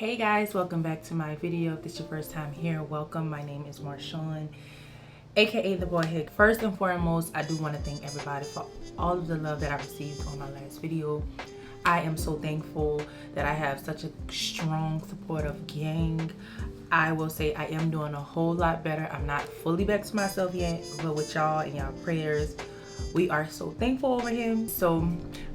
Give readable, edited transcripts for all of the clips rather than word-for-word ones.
Hey guys, welcome back to my video. If this is your first time here, welcome. My name is Marshawn, aka the Boy Hick. First and foremost, I do want to thank everybody for all of the love that I received on my last video. I am so thankful that I have such a strong, supportive gang. I will say I am doing a whole lot better. I'm not fully back to myself yet, but with y'all and y'all prayers, we are so thankful over him. So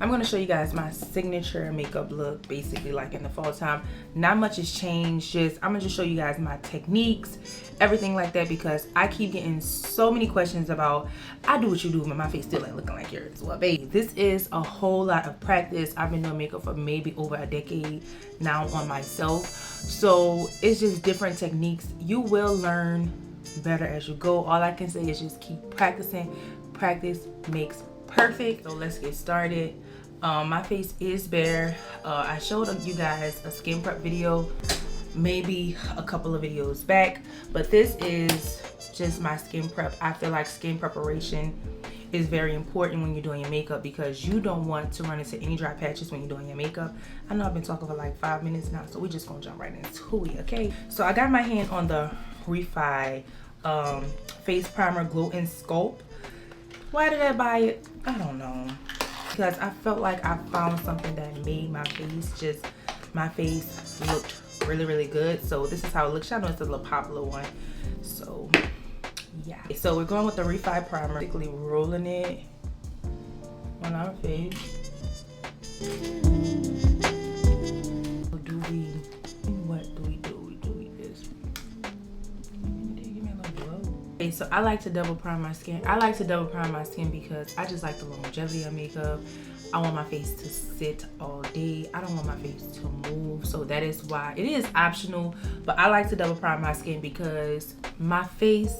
I'm going to show you guys my signature makeup look, basically like in the fall time. Not much has changed, just I'm gonna just show you guys my techniques, everything like that, because I keep getting so many questions about I do what you do but my face still ain't looking like yours. Well baby, this is a whole lot of practice. I've been doing makeup for maybe over a decade now on myself, so it's just different techniques. You will learn better as you go. All I can say is just keep practicing. Practice makes perfect. So let's get started. My face is bare. I showed you guys a skin prep video maybe a couple of videos back, but this is just my skin prep. I feel like skin preparation is very important when you're doing your makeup because you don't want to run into any dry patches when you're doing your makeup. I know I've been talking for like 5 minutes now, so we're just gonna jump right into it. Okay, so I got my hand on the Refi face primer glow and sculpt. Why did I buy it? I don't know, because I felt like I found something that made my face looked really good. So this is how it looks. I know it's a little popular one, so yeah. So we're going with the Refi primer, basically rolling it on our face. So I like to double prime my skin. I like to double prime my skin because I just like the longevity of makeup. I want my face to sit all day. I don't want my face to move. So that is why it is optional, but I like to double prime my skin because my face,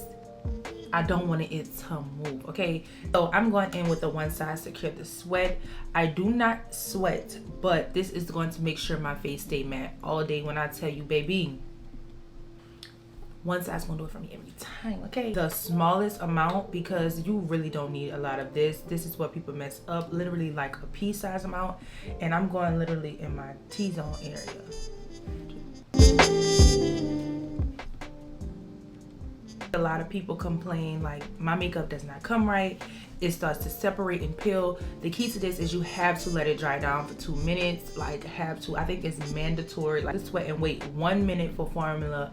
I don't want it to move. Okay, so I'm going in with the one side Secure the Sweat. I do not sweat, but this is going to make sure my face stay matte all day. When I tell you, baby, one side's gonna do it for me every time. Okay, the smallest amount, because you really don't need a lot of this. This is what people mess up, literally like a pea size amount, and I'm going literally in my T-zone area. A lot of people complain like my makeup does not come right. It starts to separate and peel. The key to this is you have to let it dry down for 2 minutes. Like, have to. I think it's mandatory. Like, sweat and wait 1 minute for formula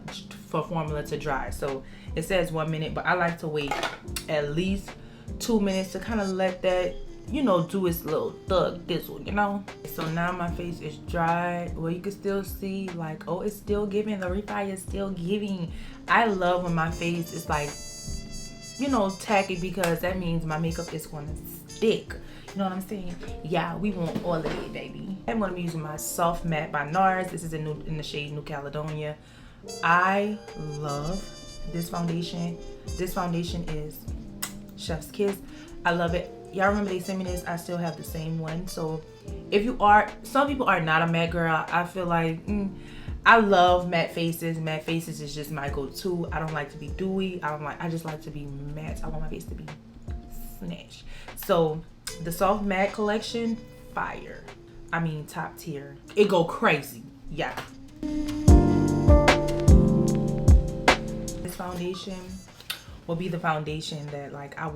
to dry. So it says 1 minute, but I like to wait at least 2 minutes to kind of let that, you know, do its little thug dizzle, you know. So now my face is dry. Well, you can still see like, oh, it's still giving. The Refi is still giving. I love when my face is like, you know, tacky, because that means my makeup is going to stick. You know what I'm saying? Yeah, we want all of it, baby. I'm going to be using my Soft Matte by NARS. This is in the shade New Caledonia. I love this foundation. This foundation is Chef's Kiss. I love it. Y'all remember they sent me this? I still have the same one. So if you are, some people are not a matte girl. I feel like I love matte faces. Matte faces is just my go-to. I don't like to be dewy. I just like to be matte. I want my face to be snatched. So the Soft Matte collection, fire. I mean, top tier. It go crazy. Yeah. This foundation will be the foundation that like I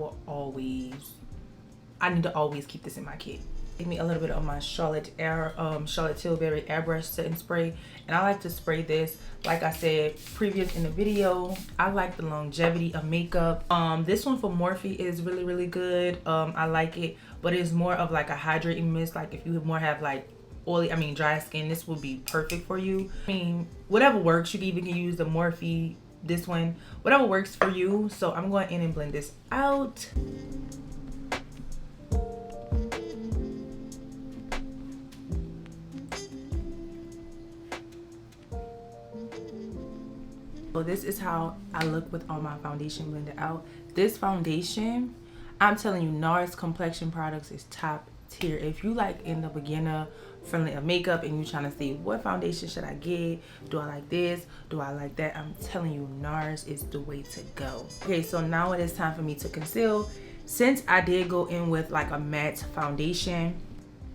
need to always keep this in my kit. Give me a little bit of my Charlotte Tilbury airbrush setting spray, and I like to spray this. Like I said previous in the video, I like the longevity of makeup. This one for Morphe is really good. I like it, but it's more of like a hydrating mist. Like if you have like dry skin, this will be perfect for you. I mean, whatever works. You even can use the Morphe, this one, whatever works for you. So I'm going in and blend this out. So this is how I look with all my foundation blended out. This foundation, I'm telling you, NARS complexion products is top tier. If you like in the beginner friendly of makeup and you're trying to see what foundation should I get, do I like this, do I like that, I'm telling you, NARS is the way to go. Okay, so now it is time for me to conceal. Since I did go in with like a matte foundation,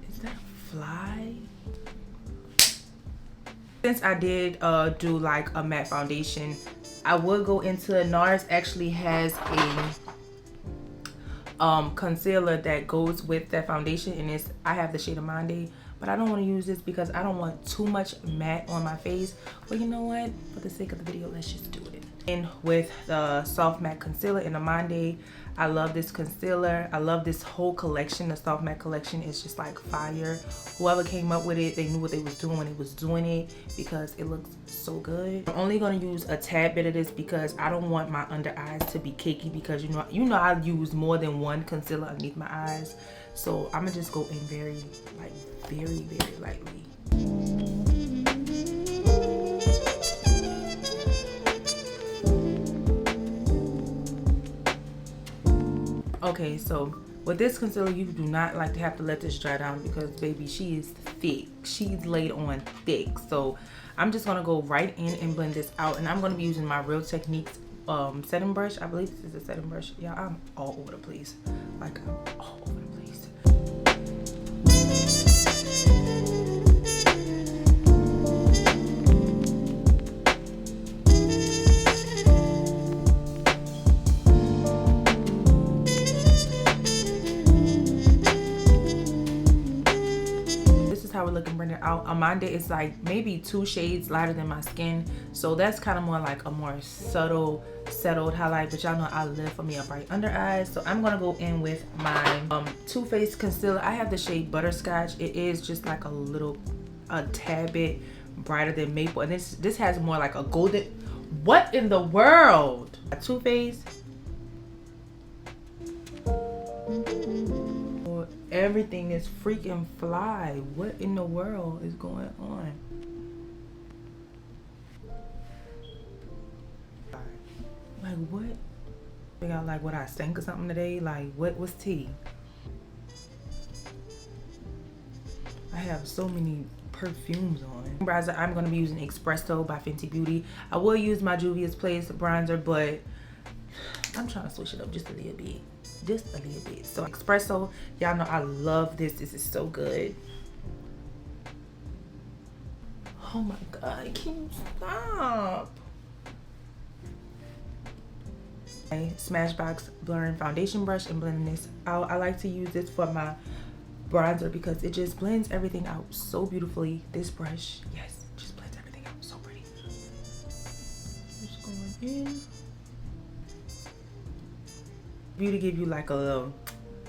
is that a fly? Since I did do like a matte foundation, I would go into NARS actually has a concealer that goes with that foundation, and I have the shade of Monday, but I don't want to use this because I don't want too much matte on my face. Well, you know what, for the sake of the video, let's just do it. And with the soft matte concealer in the Monday, I love this concealer. I love this whole collection. The soft matte collection is just like fire. Whoever came up with it, they knew what they was doing when they was doing it, because it looks so good. I'm only going to use a tad bit of this because I don't want my under eyes to be cakey, because you know I use more than one concealer underneath my eyes. So I'm gonna just go in very lightly. Okay, so with this concealer, you do not like to have to let this dry down, because baby, she is thick. She's laid on thick. So I'm just gonna go right in and blend this out, and I'm gonna be using my Real Techniques setting brush. I believe this is a setting brush. Yeah, I'm all over the place. Like, I'm all over the place. How we're looking blended out. Amanda is like maybe 2 shades lighter than my skin, so that's kind of more like a more subtle settled highlight, but y'all know I live for me a bright under eyes. So I'm gonna go in with my Too Faced concealer. I have the shade Butterscotch. It is just like a tad bit brighter than maple, and this has more like a golden. What in the world? Too Faced. Everything is freaking fly. What in the world is going on? Like, what? Figure out like what I sank or something today. Like, what's tea? I have so many perfumes on. Bronzer, I'm gonna be using Espresso by Fenty Beauty. I will use my Juvia's Place bronzer, but I'm trying to switch it up just a little bit. Just a little bit. So Espresso, y'all know I love this. This is so good. Oh my god, can you stop? My Smashbox blurring foundation brush and blending this out. I like to use this for my bronzer because it just blends everything out so beautifully. This brush, yes, just blends everything out so pretty. Just going in. Beauty give you like a little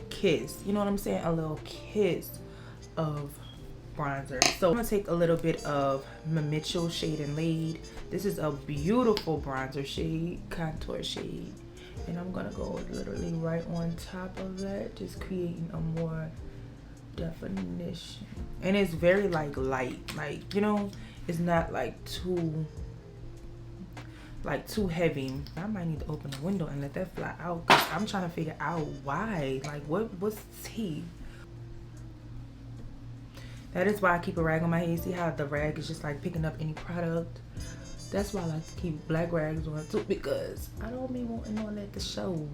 kiss, you know what I'm saying, a little kiss of bronzer. So I'm gonna take a little bit of my Mitchell Shade and Laid. This is a beautiful bronzer shade, contour shade, and I'm gonna go literally right on top of that, just creating a more definition. And it's very like light, like, you know, it's not like too heavy. I might need to open the window and let that fly out, because I'm trying to figure out why. Like, what's tea? That is why I keep a rag on my head. See how the rag is just like picking up any product? That's why I like to keep black rags on too, because I don't be wanting all that to show.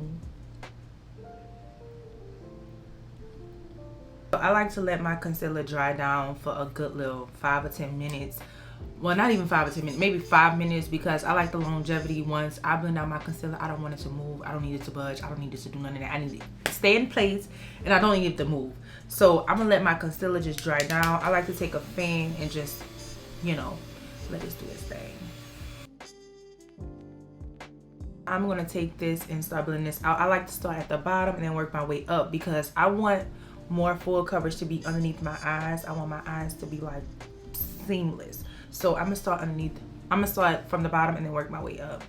I like to let my concealer dry down for a good little 5 or 10 minutes. Well, not even 5 or 10 minutes, maybe 5 minutes, because I like the longevity. Once I blend out my concealer, I don't want it to move. I don't need it to budge. I don't need it to do none of that. I need it to stay in place, and I don't need it to move. So I'm gonna let my concealer just dry down. I like to take a fan and just, you know, let it do its thing. I'm gonna take this and start blending this out. I like to start at the bottom and then work my way up, because I want more full coverage to be underneath my eyes. I want my eyes to be like seamless. So I'm gonna start underneath. I'm gonna start from the bottom and then work my way up.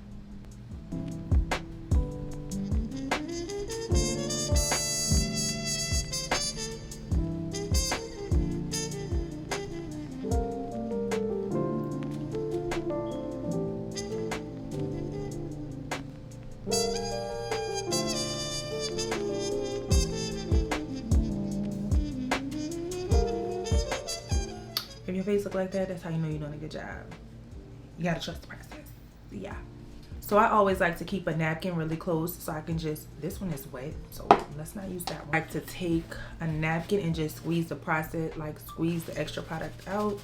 If your face look like that, that's how you know you're doing a good job. You gotta trust the process. Yeah. So I always like to keep a napkin really close so I can just, this one is wet, so let's not use that one. I like to take a napkin and just squeeze the process, like squeeze the extra product out.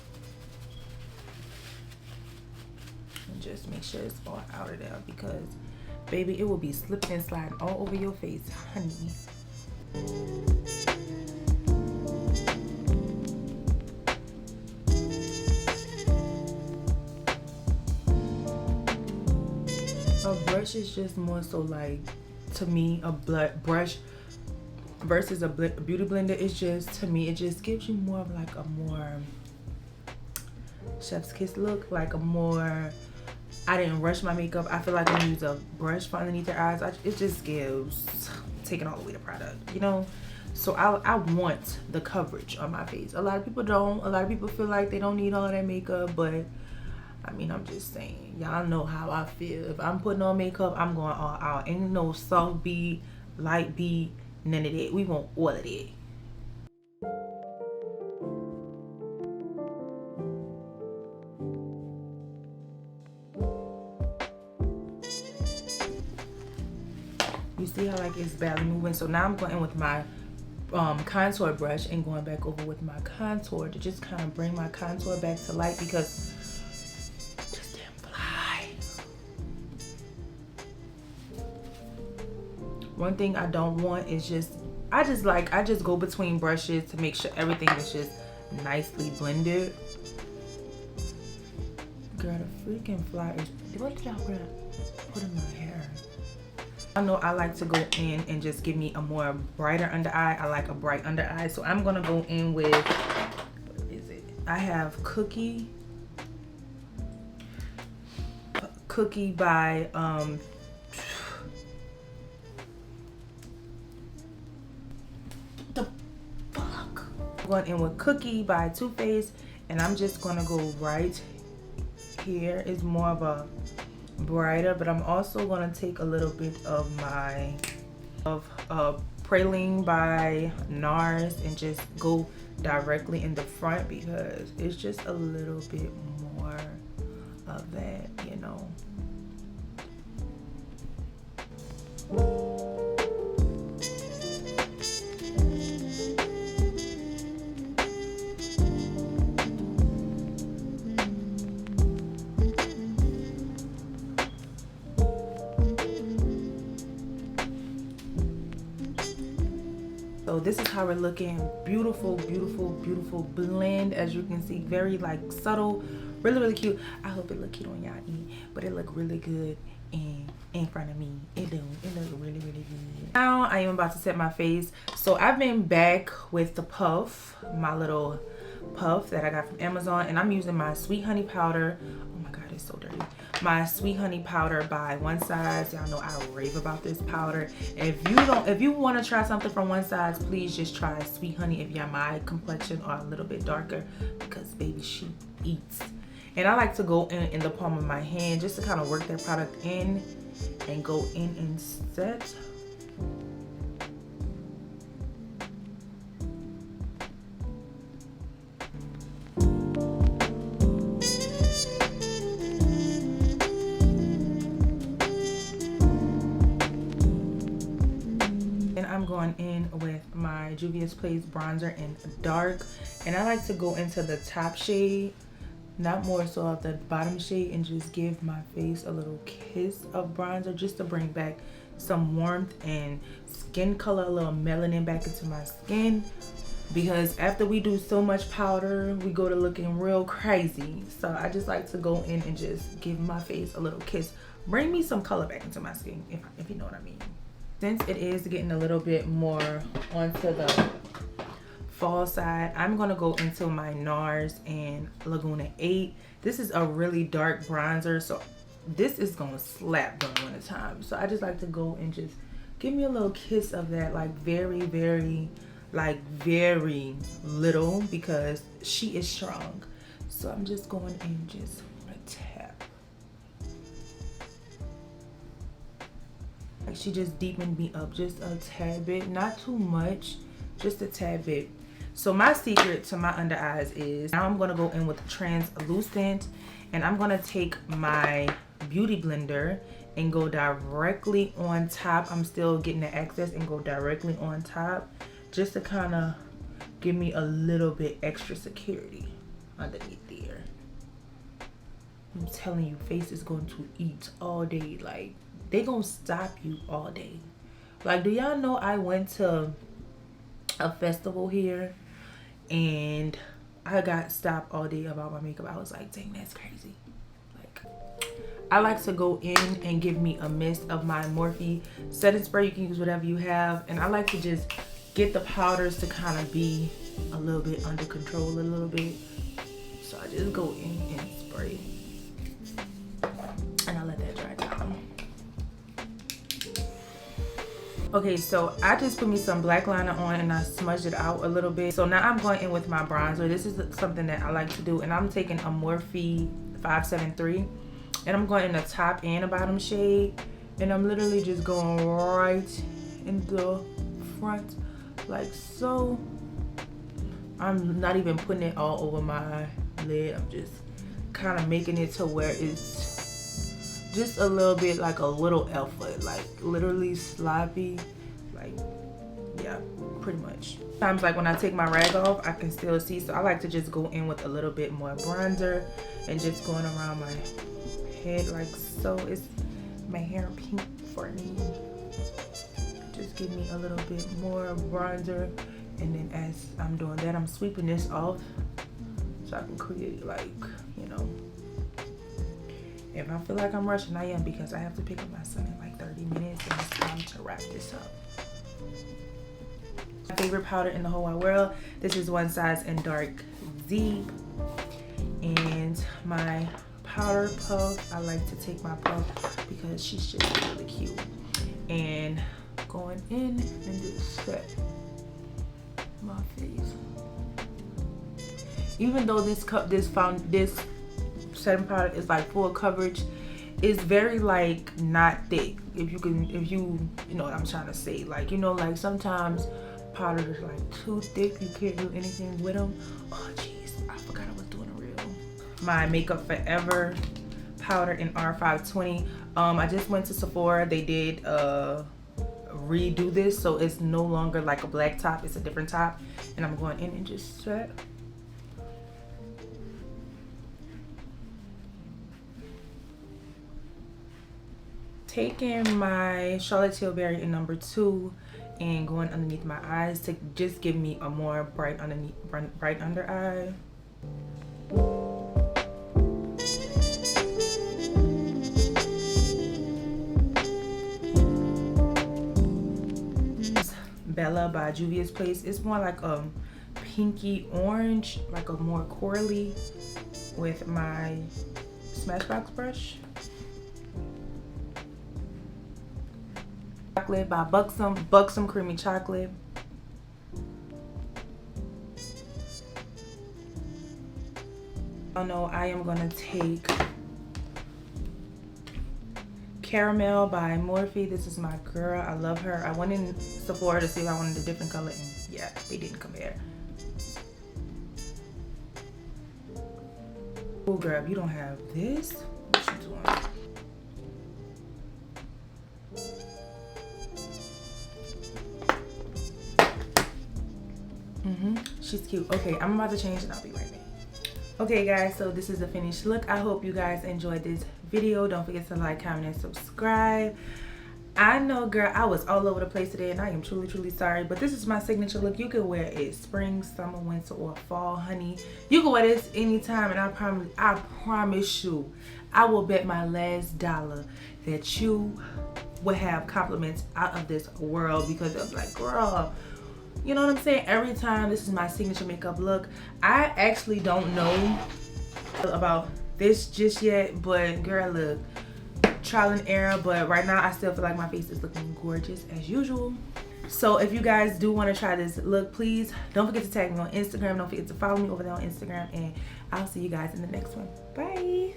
just make sure it's all out of there, because baby, it will be slipping and sliding all over your face, honey. A brush is just more so like, to me, a brush versus a beauty blender. It's just, to me, it just gives you more of like a more chef's kiss look, like a more, I didn't rush my makeup. I feel like when you use a brush for underneath your eyes, it just gives taking all the way the product, you know. So I want the coverage on my face. A lot of people don't. A lot of people feel like they don't need all of that makeup, but I mean, I'm just saying, y'all know how I feel. If I'm putting on makeup, I'm going all out. Ain't no soft bead, light bead, none of that. We want all of that. You see how like it's barely moving? So now I'm going in with my contour brush and going back over with my contour to just kind of bring my contour back to light, because just didn't fly. One thing I don't want is just, I just go between brushes to make sure everything is just nicely blended. Girl, the freaking fly is, what did y'all put in my hair? I know I like to go in and just give me a more brighter under eye. I like a bright under eye. So I'm gonna go in with, what is it? I have Cookie by, the fuck? I'm going in with Cookie by Too Faced, and I'm just gonna go right here. It's more of a brighter, but I'm also gonna take a little bit of my Praline by NARS and just go directly in the front, because it's just a little bit more of that, you know. So this is how we're looking. Beautiful, beautiful, beautiful blend. As you can see, very like subtle, really, really cute. I hope it look cute on y'all end, but it look really good in front of me. It look really, really good. Now I am about to set my face. So I've been back with the puff, my little puff that I got from Amazon, and I'm using my Sweet Honey powder. Oh my god, it's so dirty. My Sweet Honey powder by One Size. Y'all know I rave about this powder. If you want to try something from One Size, please just try Sweet Honey if you're my complexion or a little bit darker, because baby, she eats. And I like to go in the palm of my hand just to kind of work that product in and go in and set. I'm going in with my Juvia's Place bronzer in dark, and I like to go into the top shade, not more so of the bottom shade, and just give my face a little kiss of bronzer just to bring back some warmth and skin color, a little melanin back into my skin, because after we do so much powder, we go to looking real crazy. So I just like to go in and just give my face a little kiss, bring me some color back into my skin, if you know what I mean. Since it is getting a little bit more onto the fall side, I'm gonna go into my NARS and Laguna 8. This is a really dark bronzer, so this is gonna slap during winter time. So I just like to go and just give me a little kiss of that, like very, very, like very little, because she is strong. So I'm just going in just a tap. Like she just deepened me up just a tad bit, not too much, just a tad bit. So my secret to my under eyes is, now I'm gonna go in with translucent, and I'm gonna take my beauty blender and go directly on top. I'm still getting the excess and go directly on top, just to kind of give me a little bit extra security underneath there. I'm telling you, face is going to eat all day. Like, they gonna stop you all day. Like, do y'all know I went to a festival here and I got stopped all day about my makeup? I was like, dang, that's crazy. Like, I like to go in and give me a mist of my Morphe setting spray. You can use whatever you have, and I like to just get the powders to kind of be a little bit under control a little bit. So I just go in and spray, and I let that dry down. Okay, so I just put me some black liner on and I smudged it out a little bit. So now I'm going in with my bronzer. This is something that I like to do, and I'm taking a Morphe 573, and I'm going in the top and the bottom shade, and I'm literally just going right in the front like so. I'm not even putting it all over my lid. I'm just kind of making it to where it's just a little bit like a little effort, like literally sloppy, like, yeah, pretty much. Sometimes, like when I take my rag off, I can still see, so I like to just go in with a little bit more bronzer and just going around my head like so. It's my hair pink for me. Just give me a little bit more bronzer, and then as I'm doing that, I'm sweeping this off so I can create, like, you know, if I feel like I'm rushing, I am, because I have to pick up my son in like 30 minutes and it's time to wrap this up. My favorite powder in the whole wide world. This is One Size in Dark Zeeb. And my powder puff, I like to take my puff because she's just really cute. And going in and just set my face. Even though this setting powder is like full coverage, it's very like not thick. If you know what I'm trying to say, like, you know, like sometimes powder is like too thick, you can't do anything with them. Oh jeez, I forgot I was doing a reel. My Makeup Forever powder in R520. I just went to Sephora. They did redo this, so it's no longer like a black top, it's a different top, and I'm going in and just set. Taking my Charlotte Tilbury in number 2 and going underneath my eyes to just give me a more bright under eye. Bella by Juvia's Place. It's more like a pinky orange, like a more corally, with my Smashbox brush. Chocolate by Buxom Creamy Chocolate. Oh no, I am gonna take Caramel by Morphe. This is my girl. I love her. I went in Sephora to see if I wanted a different color, and yeah, they didn't compare. Oh girl, if you don't have this, what you doing? She's cute. Okay, I'm about to change and I'll be right back. Okay guys, so this is the finished look. I hope you guys enjoyed this video. Don't forget to like, comment, and subscribe. I know, girl, I was all over the place today and I am truly sorry, but this is my signature look. You can wear it spring, summer, winter, or fall, honey. You can wear this anytime, and I promise you, I will bet my last dollar that you will have compliments out of this world, because it's like, girl, you know what I'm saying? Every time, this is my signature makeup look. I actually don't know about this just yet, but girl, look, trial and error, but right now I still feel like my face is looking gorgeous as usual. So if you guys do want to try this look, please don't forget to tag me on Instagram. Don't forget to follow me over there on Instagram, and I'll see you guys in the next one. Bye.